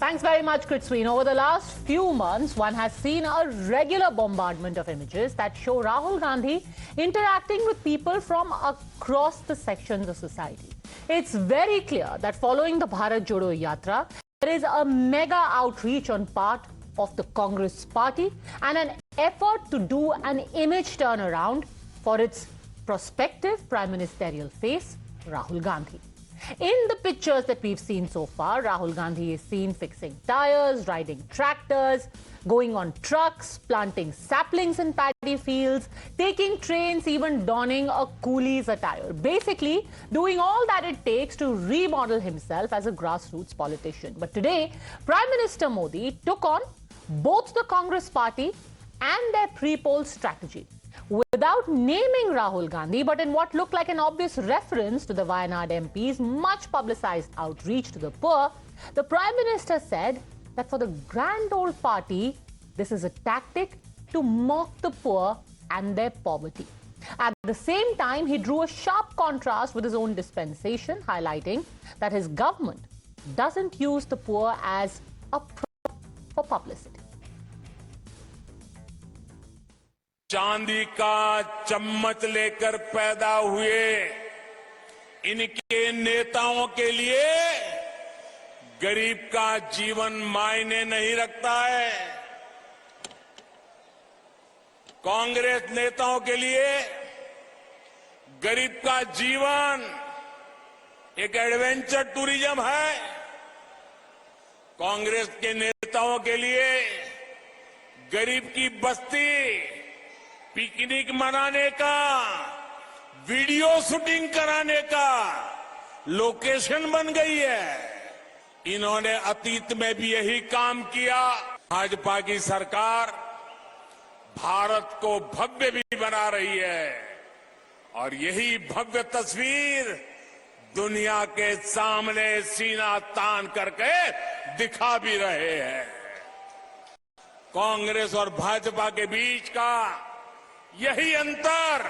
Thanks very much, Kritsween. Over the last few months, one has seen a regular bombardment of images that show Rahul Gandhi interacting with people from across the sections of society. It's very clear that following the Bharat Jodo Yatra, there is a mega outreach on part of the Congress party and an effort to do an image turnaround for its prospective prime ministerial face, Rahul Gandhi. In the pictures that we've seen so far, Rahul Gandhi is seen fixing tires, riding tractors, going on trucks, planting saplings in paddy fields, taking trains, even donning a coolie's attire. Basically, doing all that it takes to remodel himself as a grassroots politician. But today, Prime Minister Modi took on both the Congress party and their pre-poll strategy, without naming Rahul Gandhi, but in what looked like an obvious reference to the Wayanad MP's much publicized outreach to the poor. The Prime Minister said that for the grand old party, this is a tactic to mock the poor and their poverty. At the same time, he drew a sharp contrast with his own dispensation, highlighting that his government doesn't use the poor as a prop for publicity. चांदी का चम्मच लेकर पैदा हुए इनके नेताओं के लिए गरीब का जीवन मायने नहीं रखता है। कांग्रेस नेताओं के लिए गरीब का जीवन एक एडवेंचर टूरिज्म है। कांग्रेस के नेताओं के लिए गरीब की बस्ती पिकनिक मनाने का, वीडियो शूटिंग कराने का लोकेशन बन गई है। इन्होंने अतीत में भी यही काम किया। भाजपा की सरकार भारत को भव्य भी बना रही है और यही भव्य तस्वीर दुनिया के सामने सीना तान करके दिखा भी रहे हैं। कांग्रेस और भाजपा के बीच का यही अंतर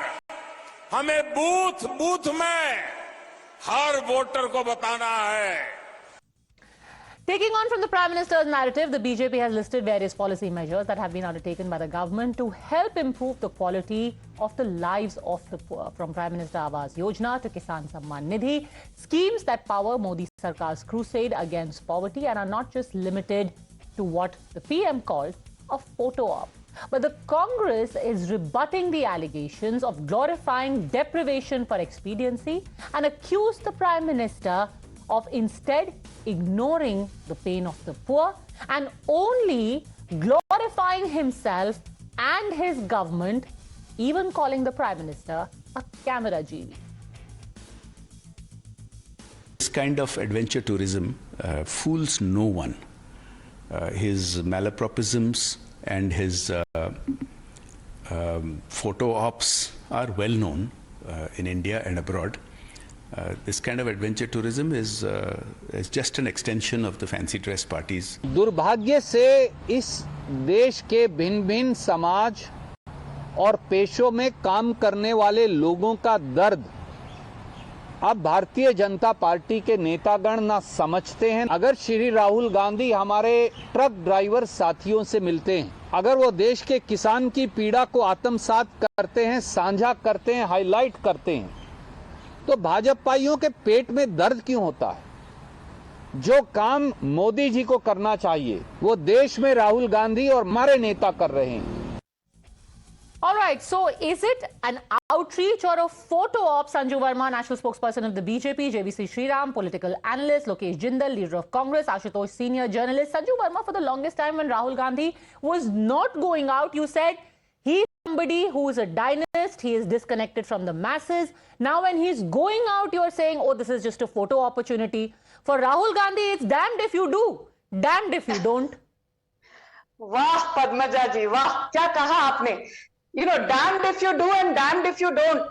हमें बूथ बूथ में हर वोटर को बताना है। Taking on from the Prime Minister's narrative, the BJP has listed various policy measures that have been undertaken by the government to help improve the quality of the lives of the poor. From Prime Minister Awas Yojana to Kisan Samman Nidhi, schemes that power Modi Sarkar's crusade against poverty and are not just limited to what the PM called a photo op. But the Congress is rebutting the allegations of glorifying deprivation for expediency and accused the Prime Minister of instead ignoring the pain of the poor and only glorifying himself and his government, even calling the Prime Minister a camera genie. This kind of adventure tourism fools no one. His malapropisms and his photo ops are well known in India and abroad. This kind of adventure tourism is just an extension of the fancy dress parties. दुर्भाग्य से इस देश के भिन्न-भिन्न समाज और पेशों में काम करने वाले लोगों का दर्द अब भारतीय जनता पार्टी के नेतागण ना समझते हैं। अगर श्री राहुल गांधी हमारे ट्रक ड्राइवर साथियों से मिलते हैं, अगर वो देश के किसान की पीड़ा को आत्मसात करते हैं, साझा करते हैं, हाईलाइट करते हैं, तो भाजपाइयों के पेट में दर्द क्यों होता है? जो काम मोदी जी को करना चाहिए वो देश में राहुल गांधी और हमारे नेता कर रहे हैं। All right, so is it an outreach or a photo op? Sanju Verma, national spokesperson of the BJP, JVC Sriram, political analyst, Lokesh Jindal, leader of Congress, Ashutosh, senior journalist. Sanju Verma, for the longest time when Rahul Gandhi was not going out, you said he's somebody who is a dynast, he is disconnected from the masses. Now when he's going out, you're saying, oh, this is just a photo opportunity. For Rahul Gandhi, it's damned if you do, damned if you don't. वाह पद्मजा जी, वाह क्या कहा आपने। You know, damned if you do and damned if you don't.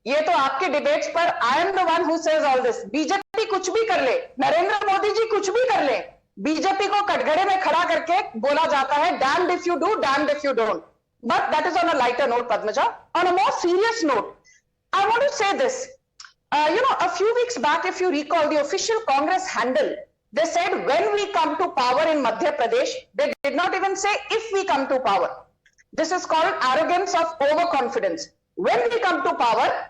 ये तो आपके debates पर I am the one who says all this. BJP कुछ भी कर ले, नरेंद्र मोदी जी कुछ भी कर ले, बीजेपी को कटघरे में खड़ा करके बोला जाता है damned if you do, damned if you don't. But that is on a lighter note, Padmaja. On a more serious note, I want to say this. A few weeks back, if you recall, the official Congress handle They said when we come to power in Madhya Pradesh, they did not even say if we come to power. This is called arrogance of overconfidence. When we come to power,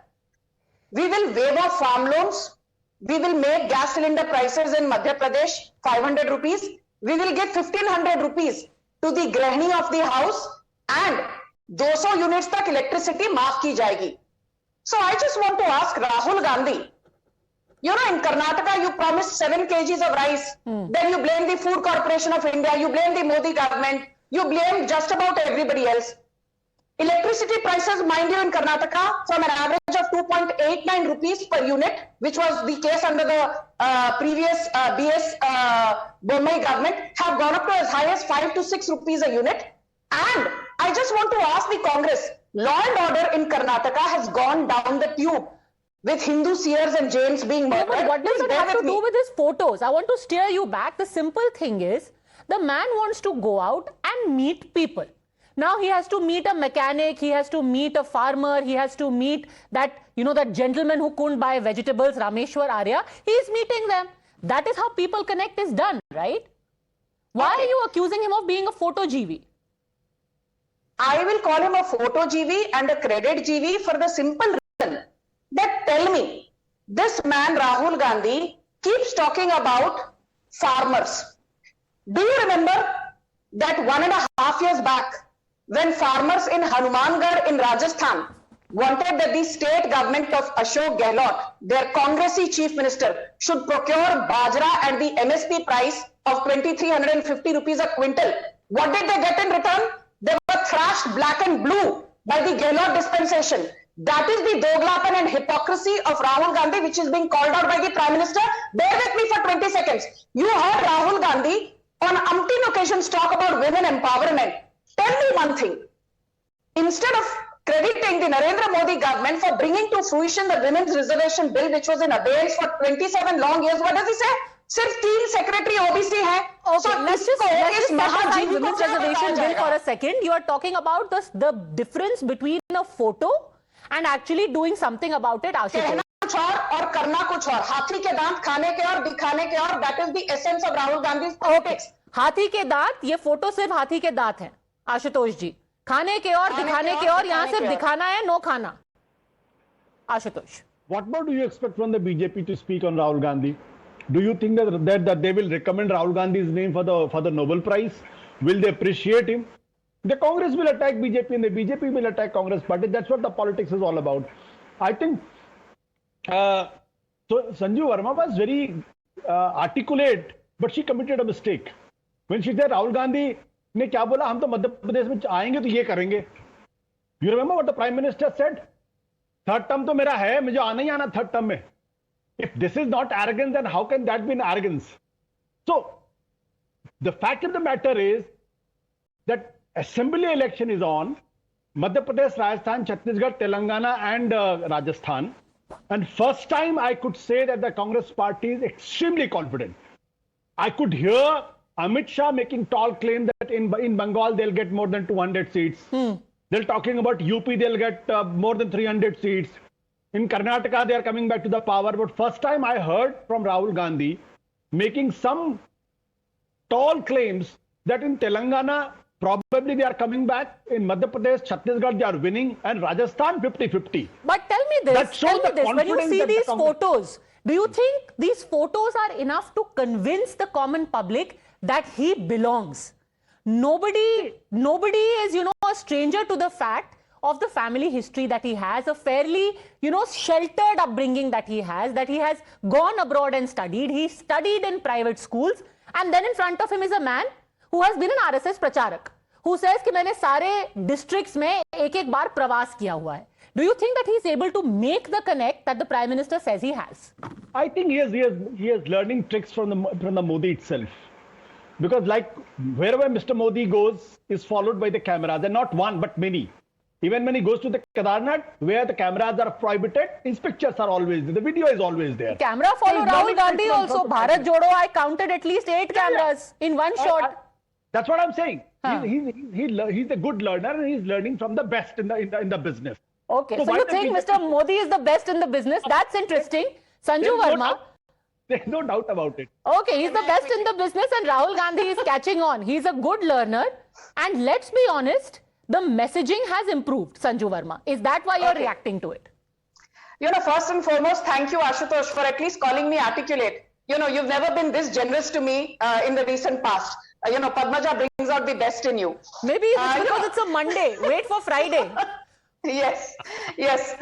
we will waive off farm loans. We will make gas cylinder prices in Madhya Pradesh 500 rupees. We will give 1500 rupees to the grahini of the house and 200 units tak electricity maaf ki jayegi. So I just want to ask Rahul Gandhi, you know, in Karnataka, you promised 7 kgs of rice. Then you blame the Food Corporation of India. You blame the Modi government. You blame just about everybody else. Electricity prices, mind you, in Karnataka, from an average of 2.89 rupees per unit, which was the case under the previous BS Bombay government, have gone up to as high as 5 to 6 rupees a unit. And I just want to ask the Congress, law and order in Karnataka has gone down the tube, with Hindu seers and Jains being murdered. But what does it have to do with his photos? I want to steer you back. The simple thing is, the man wants to go out and meet people. Now he has to meet a mechanic, he has to meet a farmer, he has to meet that, you know, that gentleman who couldn't buy vegetables, Rameshwar Arya. He is meeting them. That is how people connect is done, right? Why are you accusing him of being a photo GV? I will call him a photo GV and a credit GV for the simple reason that, tell me, this man Rahul Gandhi keeps talking about farmers. Do you remember that 1.5 years back, when farmers in Hanumangarh in Rajasthan wanted that the state government of Ashok Gehlot, their Congressy chief minister, should procure bajra at the MSP price of 2,350 rupees a quintal, what did they get in return? They were thrashed black and blue by the Gehlot dispensation. That is the doglapan and hypocrisy of Rahul Gandhi, which is being called out by the Prime Minister. Bear with me for 20 seconds. You heard Rahul Gandhi on umpteen occasions talk about women empowerment. Tell me one thing. Instead of crediting the Narendra Modi government for bringing to fruition the Women's Reservation Bill, which was in abeyance for 27 long years, what does he say? सिर्फ 3 secretary OBC हैं. Okay, let's just set aside Women's Reservation Bill for a second. You are talking about the difference between a photo and actually doing something about it. कहना कुछ और करना कुछ और. हाथी के दांत खाने के और दिखाने के और. That is the essence of Rahul Gandhi's politics. हाथी के दांत, ये फोटो सिर्फ हाथी के दांत है आशुतोष जी. खाने के और दिखाने के और, यहाँ सिर्फ दिखाना है, नो खाना. Ashutosh, what more do you expect from the BJP to speak on Rahul Gandhi? Do you think that they will recommend Rahul Gandhi's name for the Nobel Prize? Will they appreciate him? The Congress will attack BJP and the BJP will attack Congress party. That's what the politics is all about. I think so. Sanju Verma was very articulate, but she committed a mistake when she said Rahul Gandhi ने क्या बोला, हम तो मध्य प्रदेश में आएंगे तो ये करेंगे. You remember what the Prime Minister said? Third term तो मेरा है, मुझे आना ही आना third term में. If this is not arrogance, then how can that be an arrogance? So, the fact of the matter is that assembly election is on. Madhya Pradesh, Rajasthan, Chhattisgarh, Telangana and Rajasthan. And first time I could say that the Congress party is extremely confident. I could hear Amit Shah making tall claim that in Bengal they'll get more than 200 seats. They're talking about UP, they'll get more than 300 seats. In Karnataka, they are coming back to the power. But first time I heard from Rahul Gandhi making some tall claims that in Telangana, probably they are coming back. In Madhya Pradesh, Chhattisgarh, they are winning. And Rajasthan, 50-50. But tell me this, when you see these photos, do you think these photos are enough to convince the common public that he belongs? Nobody is, you know, a stranger to the fact of the family history that he has, a fairly, you know, sheltered upbringing that he has gone abroad and studied. He studied in private schools, and then in front of him is a man who has been an RSS pracharak, who says कि मैंने सारे districts में एक बार प्रवास किया हुआ है. Do you think that he is able to make the connect that the Prime Minister says he has? I think he is learning tricks from the Modi itself. Because like wherever Mr. Modi goes is followed by the cameras, and not one but many. Even when he goes to the Kedarnath, where the cameras are prohibited, his pictures are always there. The video is always there. Camera follow Rahul Gandhi also. Bharat Jodo, I counted at least 8 cameras in one shot. That's what I'm saying. He's a good learner and he's learning from the best in the business. Okay, so you think Mr. Modi is the best in the business? That's interesting. Sanju Verma. There's no doubt about it. Okay, he's the best in the business and Rahul Gandhi is catching on. He's a good learner. And let's be honest, the messaging has improved, Sanju Verma. Is that why you're reacting to it? You know, first and foremost, thank you, Ashutosh, for at least calling me articulate. You know, you've never been this generous to me in the recent past. You know, Padmaja brings out the best in you. Maybe it's because it's a Monday. Wait for Friday. Yes, yes.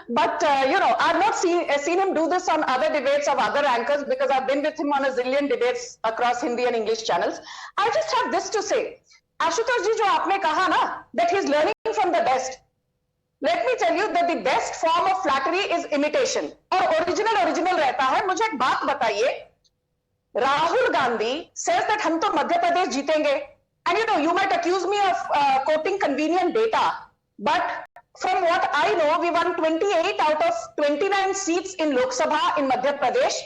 But, you know, I've not seen him do this on other debates of other anchors because I've been with him on a zillion debates across Hindi and English channels. I just have this to say. Ashutosh ji, jo aapne kaha na, that he's learning from the best. Let me tell you that the best form of flattery is imitation. और original रहता है. मुझे एक बात बताइए. Rahul Gandhi says that हम तो मध्य प्रदेश जीतेंगे. And you know, you might accuse me of quoting convenient data. But from what I know, we won 28 out of 29 seats in Lok Sabha in Madhya Pradesh.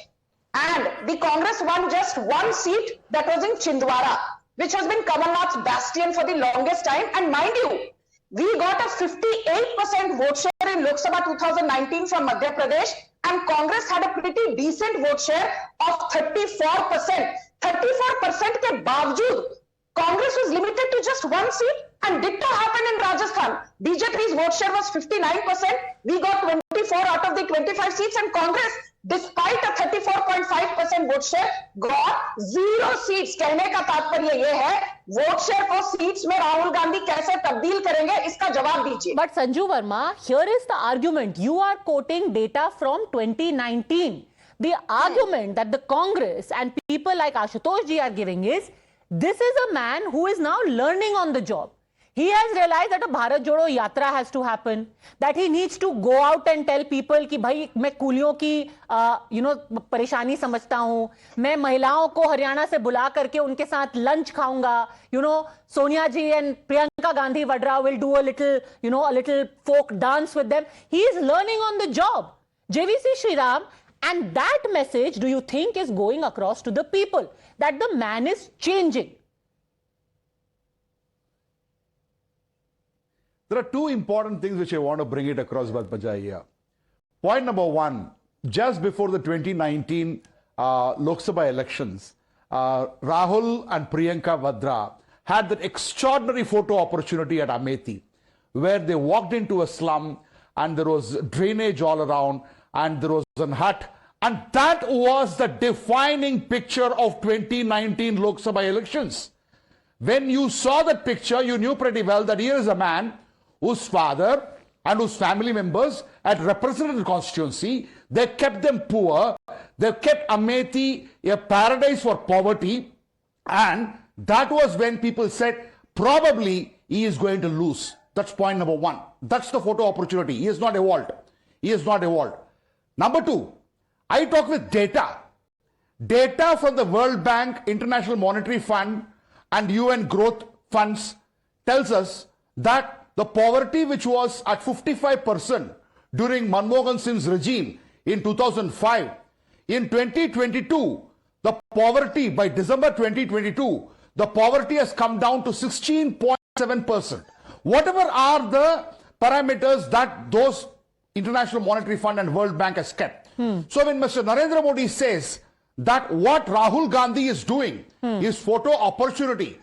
And the Congress won just one seat, that was in Chhindwara, which has been Kamal Nath's bastion for the longest time. And mind you, we got a 58% vote share in Lok Sabha 2019 from Madhya Pradesh, and Congress had a pretty decent vote share of 34%. 34% ke baavjood, Congress was limited to just one seat, and ditto happened in Rajasthan. BJP's vote share was 59%. We got 24 out of the 25 seats, and Congress, despite a 34.5% vote share, got 0 seats. कहने का तात्पर्य ये है, vote share को seats में राहुल गांधी कैसे तब्दील करेंगे, इसका जवाब दीजिए. But Sanju Verma, here is the argument. You are quoting data from 2019. The argument that the Congress and people like Ashutosh ji are giving is, this is a man who is now learning on the job. He has realized that a Bharat Jodo Yatra has to happen, that he needs to go out and tell people कि भाई मैं कूलियों की परेशानी समझता हूँ, मैं महिलाओं को हरियाणा से बुला करके उनके साथ लंच खाऊंगा, Sonia ji and Priyanka Gandhi Vadra will do a little folk dance with them. He is learning on the job. JVC Sriram, and that message, do you think, is going across to the people that the man is changing? There are two important things which I want to bring it across, Padmaja here. Point number one, just before the 2019 Lok Sabha elections, Rahul and Priyanka Vadra had that extraordinary photo opportunity at Amethi, where they walked into a slum and there was drainage all around and there was a hut. And that was the defining picture of 2019 Lok Sabha elections. When you saw that picture, you knew pretty well that here is a man whose father and whose family members had represented the constituency. They kept them poor. They kept Amethi a paradise for poverty. And that was when people said, probably he is going to lose. That's point number one. That's the photo opportunity. He has not evolved. He has not evolved. Number two, I talk with data. Data from the World Bank, International Monetary Fund, and UN growth funds tells us that the poverty which was at 55% during Manmohan Singh's regime in 2005, in 2022, the poverty by December 2022, the poverty has come down to 16.7%. Whatever are the parameters that those International Monetary Fund and World Bank has kept. So when Mr. Narendra Modi says that what Rahul Gandhi is doing is photo opportunity,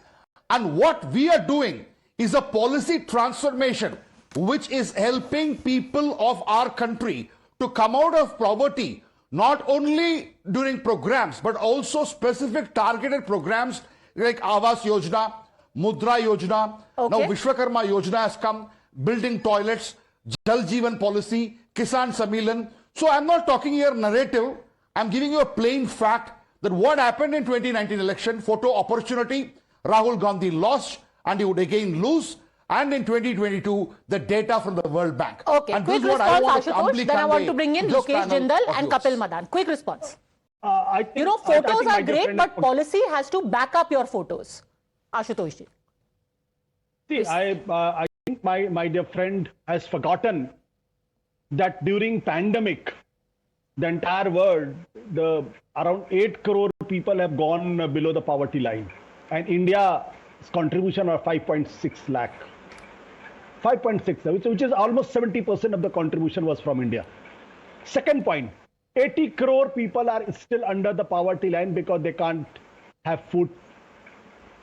and what we are doing is a policy transformation which is helping people of our country to come out of poverty, not only during programs, but also specific targeted programs like Awas Yojana, Mudra Yojana, now Vishwakarma Yojana has come, building toilets, Jal Jeevan policy, Kisan Sammelan. So I'm not talking here narrative, I'm giving you a plain fact that what happened in 2019 election, photo opportunity, Rahul Gandhi lost and he would again lose. And in 2022, the data from the World Bank. Okay, and quick response, Ashutosh. Then I want to bring in Lokesh Jindal and Kapil Madan. Quick response. I think, photos are great, but policy has to back up your photos. Ashutosh ji. See, I think my dear friend has forgotten that during pandemic, the entire world, around 8 crore people have gone below the poverty line. And India's contribution of 5.6 lakh. 5.6, which is almost 70% of the contribution was from India. Second point, 80 crore people are still under the poverty line because they can't have food.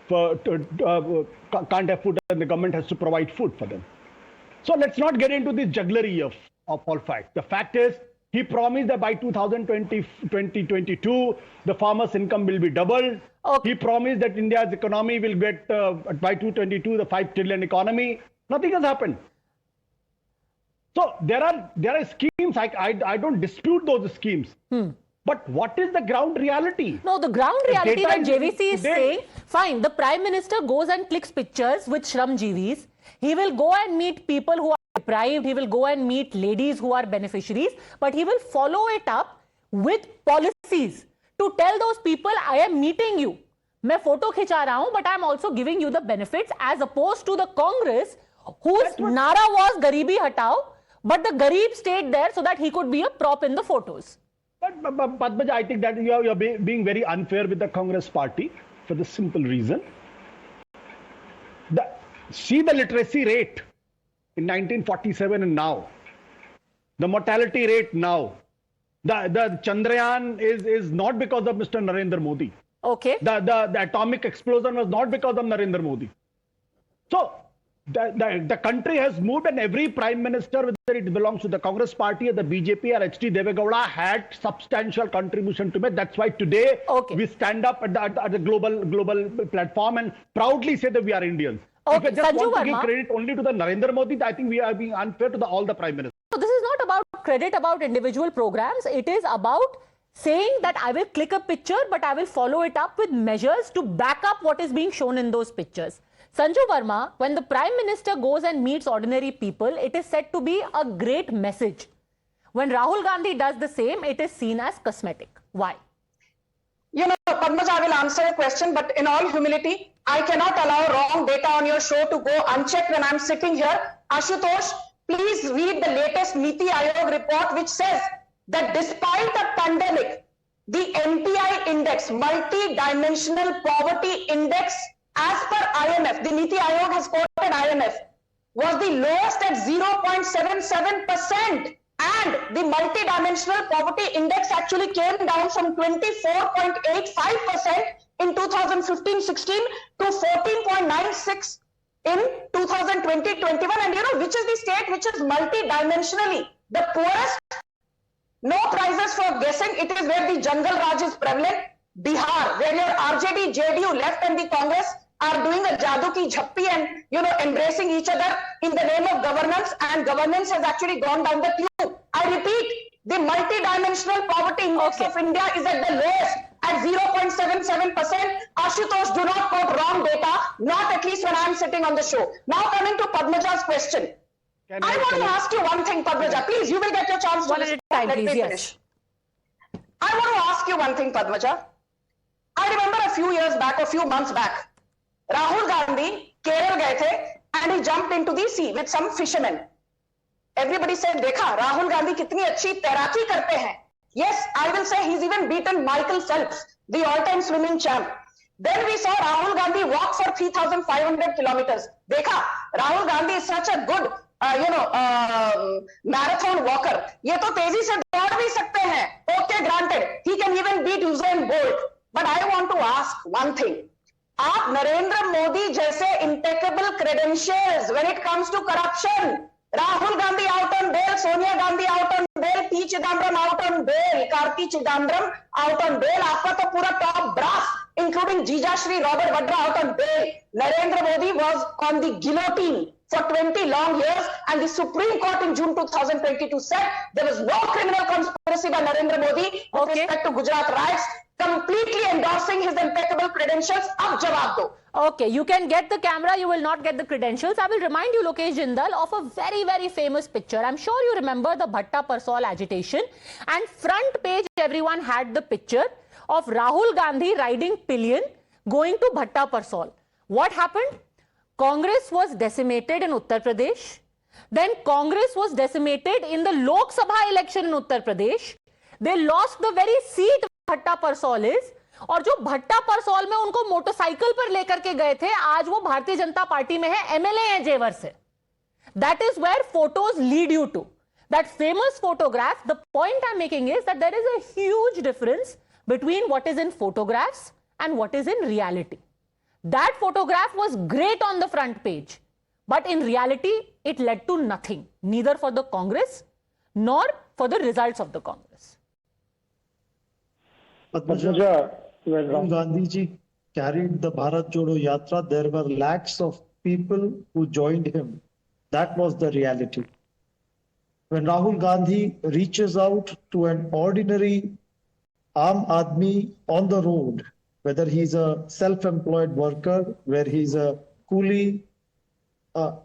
Can't have food, and the government has to provide food for them. So let's not get into this jugglery of all facts. The fact is, he promised that by 2022, the farmers' income will be doubled. Okay. He promised that India's economy will get, by 2022, the 5 trillion economy. Nothing has happened. So there are schemes. I don't dispute those schemes. But what is the ground reality? No, the ground reality that JVC is saying, fine, the Prime Minister goes and clicks pictures with Shramjeevis. He will go and meet people who are deprived. He will go and meet ladies who are beneficiaries. But he will follow it up with policies to tell those people, I am meeting you. मैं photo खिंचा रहा हूं, but I am also giving you the benefits, as opposed to the Congress, whose nara was Garibi Hatao, but the Garib stayed there so that he could be a prop in the photos. But Padmaja, I think that you're being very unfair with the Congress party for the simple reason. See the literacy rate in 1947 and now. The mortality rate now. The Chandrayaan is not because of Mr. Narendra Modi. Okay. The atomic explosion was not because of Narendra Modi. So the country has moved, and every prime minister, whether it belongs to the Congress party or the BJP or HT Devegowda, had substantial contribution to make. That's why today we stand up at the global platform and proudly say that we are Indians. Okay. If I just want to give credit only to the Narendra Modi, I think we are being unfair to all the prime ministers. So this is not about credit about individual programs. It is about saying that I will click a picture, but I will follow it up with measures to back up what is being shown in those pictures. Sanju Verma, when the Prime Minister goes and meets ordinary people, it is said to be a great message. When Rahul Gandhi does the same, it is seen as cosmetic. Why? You know, Padmaja, I will answer your question, but in all humility, I cannot allow wrong data on your show to go unchecked when I'm sitting here. Ashutosh, please read the latest Niti Aayog report, which says that despite a pandemic, the MPI index, multi-dimensional poverty index, as per IMF, the Niti Aayog has quoted IMF, was the lowest at 0.77%. And the multi-dimensional poverty index actually came down from 24.85% in 2015-16 to 14.96 in 2020-21. And you know, which is the state which is multi-dimensionally the poorest? No prizes for guessing. It is where the jungle raj is prevalent. Bihar, where your RJD, JDU, left and the Congress are doing a jadoo ki jhappi and, you know, embracing each other in the name of governance, and governance has actually gone down the tube. I repeat, the multi-dimensional poverty index of India is at the lowest at 0.77%. Ashutosh, do not quote wrong data, not at least when I am sitting on the show. Now coming to Padmaja's question. I want to ask you one thing, Padmaja. Please, you will get your chance to respond. Let me finish. I want to ask you one thing, Padmaja. I remember a few years back, a few months back, Rahul Gandhi, Kerala gaye the, and he jumped into the sea with some fishermen. Everybody said, "Dekha, Rahul Gandhi kitni achhi tairaki karte hain." Yes, I will say he's even beaten Michael Phelps, the all-time swimming champ. Then we saw Rahul Gandhi walk for 3,500 kilometers. Dekha, Rahul Gandhi is such a good, marathon walker. Ye to tezi se daud bhi sakte hain. Okay, granted, he can even beat Usain Bolt. But I want to ask one thing. आप नरेंद्र मोदी जैसे impeccable credentials when it comes to corruption, Rahul Gandhi out on bail, Sonia Gandhi out on bail, P. Chidambaram out on bail, Karti Chidambaram out on bail, आपका तो पूरा top brass, including Jijashri Robert Vadra out on bail. Narendra Modi was on the guillotine for 20 long years, and the Supreme Court in June 2022 said there was no criminal conspiracy by Narendra Modi with respect to Gujarat riots, completely endorsing his impeccable credentials. Ab jawab do. Okay, you can get the camera, you will not get the credentials. I will remind you, Lokesh Jindal, of a very, very famous picture. I'm sure you remember the Bhatta Parsol agitation, and front page everyone had the picture of Rahul Gandhi riding pillion going to Bhatta Parsol. What happened? Congress was decimated in Uttar Pradesh. Then Congress was decimated in the Lok Sabha election in Uttar Pradesh. They lost the very seat भट्टा Parsaul is, और जो भट्टा परसौल में उनको motorcycle पर लेकर के गए थे, आज वो भारतीय जनता पार्टी में है, एमएलए है जेवर से. That is where photos lead you to. That famous photograph, the point I'm making is that there is a huge difference between what is in photographs and what is in reality. That photograph was great on the front page, but in reality, it led to nothing, neither for the Congress nor for the results of the Congress. Padmaja, when Rahul Gandhi ji carried the Bharat Jodo Yatra, there were lakhs of people who joined him. That was the reality. When Rahul Gandhi reaches out to an ordinary Aam Admi on the road, whether he's a self-employed worker, where he's a coolie,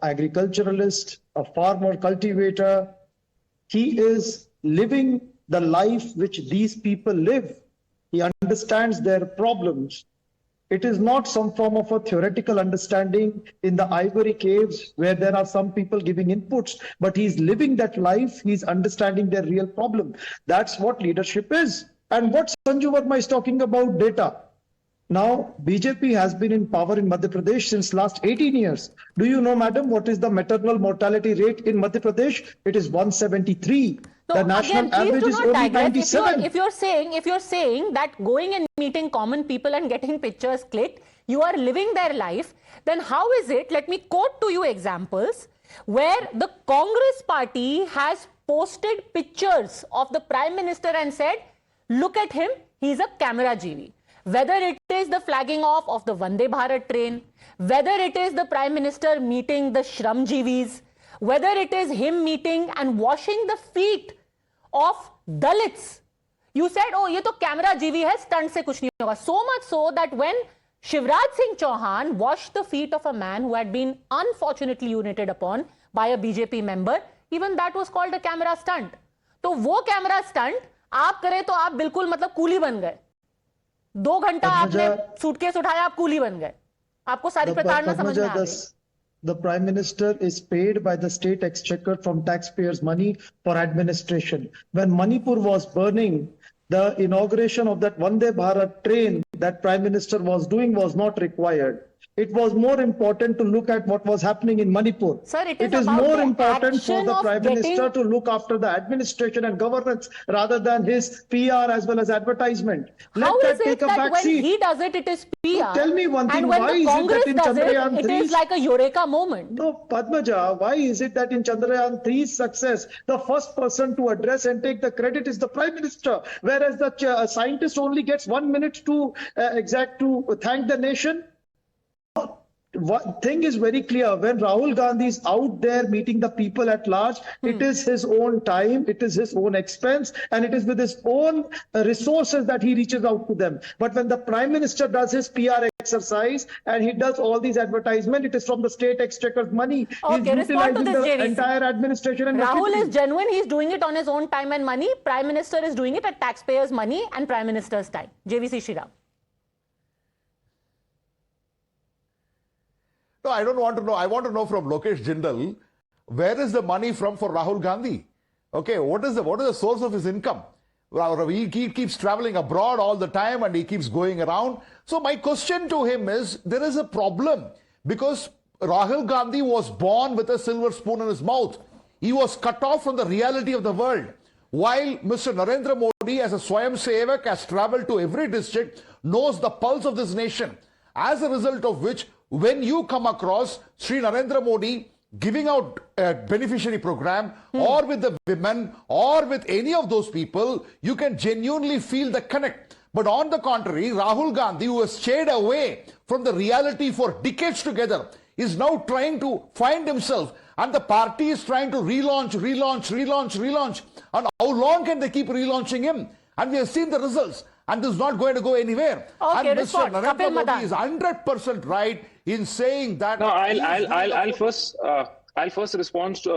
agriculturalist, a farmer, cultivator, he is living the life which these people live. He understands their problems. It is not some form of a theoretical understanding in the ivory caves where there are some people giving inputs, but he's living that life. He's understanding their real problem. That's what leadership is. And what Sanju Verma is talking about, data. Now, BJP has been in power in Madhya Pradesh since last 18 years. Do you know, madam, what is the maternal mortality rate in Madhya Pradesh? It is 173. No, the national again, average is only 97. If you're saying that going and meeting common people and getting pictures clicked, you are living their life, then how is it, let me quote to you examples, where the Congress party has posted pictures of the Prime Minister and said, look at him, he's a camera GV. Whether it is the flagging off of the Vande Bharat train, whether it is the Prime Minister meeting the Shram GVs, whether it is him meeting and washing the feet of Dalits. You said, oh, ye to camera GV hai, stunt se kuch nahi hoga. So much so that when Shivraj Singh Chauhan washed the feet of a man who had been unfortunately urinated upon by a BJP member, even that was called a camera stunt. तो वो camera stunt आप करें तो आप बिल्कुल मतलब coolie बन गए. 2 घंटा आपने सूटकेस उठाया, आप कूली बन गए. आपको सारी प्रताड़ना समझ में आ गई. The Prime Minister is paid by the state exchequer from taxpayers' money for administration. When Manipur was burning, the inauguration of that Vande Bharat train that Prime Minister was doing was not required. It was more important to look at what was happening in Manipur. Sir, it is more important for the Prime Minister to look after the administration and governance rather than his PR as well as advertisement. How is it that when he does it, it is PR? So tell me one thing, and when why the is Congress it that in does Chandrayaan it, 3... it is like a eureka moment. No, Padmaja, why is it that in Chandrayaan 3's success, the first person to address and take the credit is the Prime Minister, whereas the scientist only gets 1 minute to thank the nation? One thing is very clear, when Rahul Gandhi is out there meeting the people at large, it is his own time, it is his own expense, and it is with his own resources that he reaches out to them. But when the Prime Minister does his PR exercise and he does all these advertisements, it is from the state exchequer's money. Okay, he's respond to utilizing this, the JVC. entire administration. And Rahul is genuine, he's doing it on his own time and money. Prime Minister is doing it at taxpayers' money and Prime Minister's time. JVC Shriram. No, I don't want to know. I want to know from Lokesh Jindal, where is the money from for Rahul Gandhi? Okay, what is the source of his income? He keeps traveling abroad all the time and he keeps going around. So my question to him is, there is a problem because Rahul Gandhi was born with a silver spoon in his mouth. He was cut off from the reality of the world. While Mr. Narendra Modi, as a Swayam Sevak, has traveled to every district, knows the pulse of this nation. As a result of which, when you come across Sri Narendra Modi giving out a beneficiary program or with the women or with any of those people, you can genuinely feel the connect. But on the contrary, Rahul Gandhi, who has stayed away from the reality for decades together, is now trying to find himself, and the party is trying to relaunch. And how long can they keep relaunching him? And we have seen the results. And this is not going to go anywhere. Okay, and Mr. Narendra Modi is 100% right in saying that. No, I'll first respond to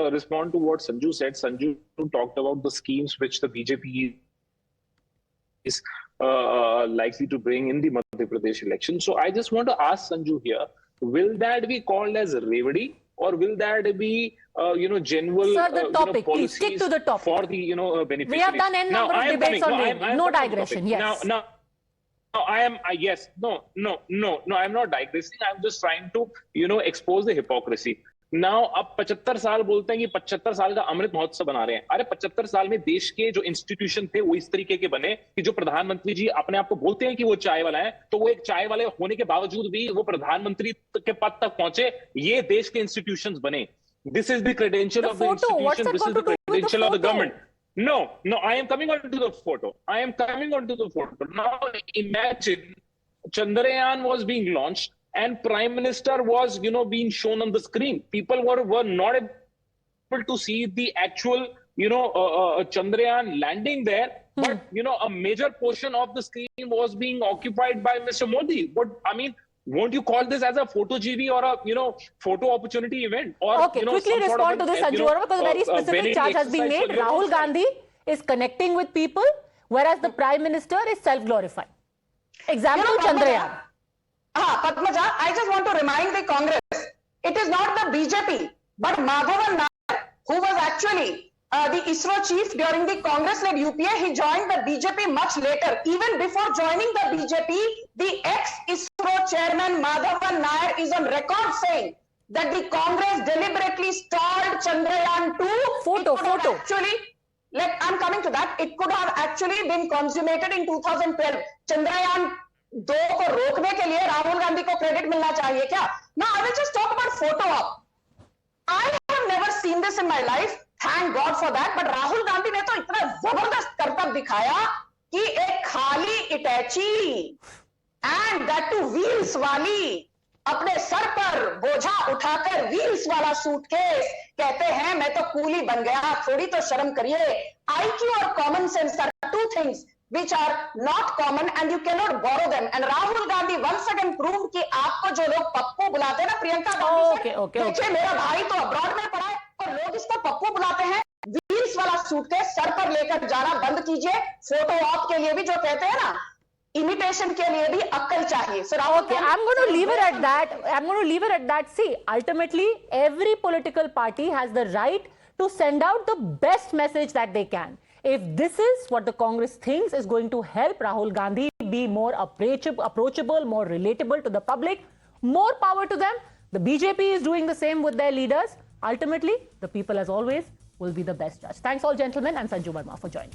what Sanju said. Sanju talked about the schemes which the BJP is likely to bring in the Madhya Pradesh election. So I just want to ask Sanju here: will that be called as revadi, or will that be genuine please stick to the topic for the beneficiaries? We have done n number of debates on no digression. Yes. Now I am I'm not digressing. I'm just trying to expose the hypocrisy. Now अब 75 साल बोलते हैं कि 75 साल का अमृत महोत्सव बना रहे हैं। अरे 75 साल में देश के जो इंस्टीट्यूशन थे वो इस तरीके के बने कि जो प्रधानमंत्री जी अपने आप को बोलते हैं कि वो चाय वाला है, तो वो एक चाय वाले होने के बावजूद भी वो प्रधानमंत्री के पद तक पहुंचे, ये देश के इंस्टीट्यूशंस बने। This is the credential of the institution. This is the credential of the government. No, I am coming on to the photo. Now imagine Chandrayaan was being launched and Prime Minister was, being shown on the screen. People were not able to see the actual, Chandrayaan landing there. But, a major portion of the screen was being occupied by Mr. Modi. Won't you call this as a photo GB or a, photo opportunity event? Or, okay, quickly respond to this, Sanju, because a very specific charge has been made. Rahul Gandhi is connecting with people, whereas the Prime Minister is self-glorifying. Example, Chandrayaan. Padmaja, I just want to remind the Congress, it is not the BJP, but Madhavan Nair, who was actually the ISRO chief during the Congress-led UPA. He joined the BJP much later. Even before joining the BJP, the ex-ISRO chairman Madhavan Nair is on record saying that the Congress deliberately stalled Chandrayaan 2. Photo. Actually, I'm coming to that. It could have actually been consummated in 2012. Chandrayaan 2 को रोकने के लिए राहुल गांधी को credit मिलना चाहिए क्या? Now I will just talk about photo op. I have never seen this in my life. Thank God for that. But Rahul Gandhi ने तो इतना जबरदस्त करतब दिखाया कि एक खाली इटैची and that too wheels वाली, अपने सर पर बोझा उठाकर व्हील्स वाला सूटकेस, कहते हैं मैं तो कूली बन गया, थोड़ी तो शर्म करिए. IQ और common sense are two things which are not common and you cannot borrow them. And Rahul Gandhi once again proved कि आपको जो लोग पप्पू बुलाते हैं ना प्रियंका गांधी से, देखिए मेरा भाई तो अब्रॉड में पढ़ा है और लोग इसको पप्पू बुलाते हैं. व्हील्स वाला सूटकेस सर पर लेकर जाना बंद कीजिए. फोटो ऑप के लिए भी जो कहते हैं ना, imitation के लिए भी अक्ल चाहिए. So okay, I'm going to leave it at that. See, ultimately, every political party has the right to send out the best message that they can. If this is what the Congress thinks is going to help Rahul Gandhi be more approachable, more relatable to the public, more power to them. The BJP is doing the same with their leaders. Ultimately, the people, as always, will be the best judge. Thanks all, gentlemen, and Sanju Verma for joining.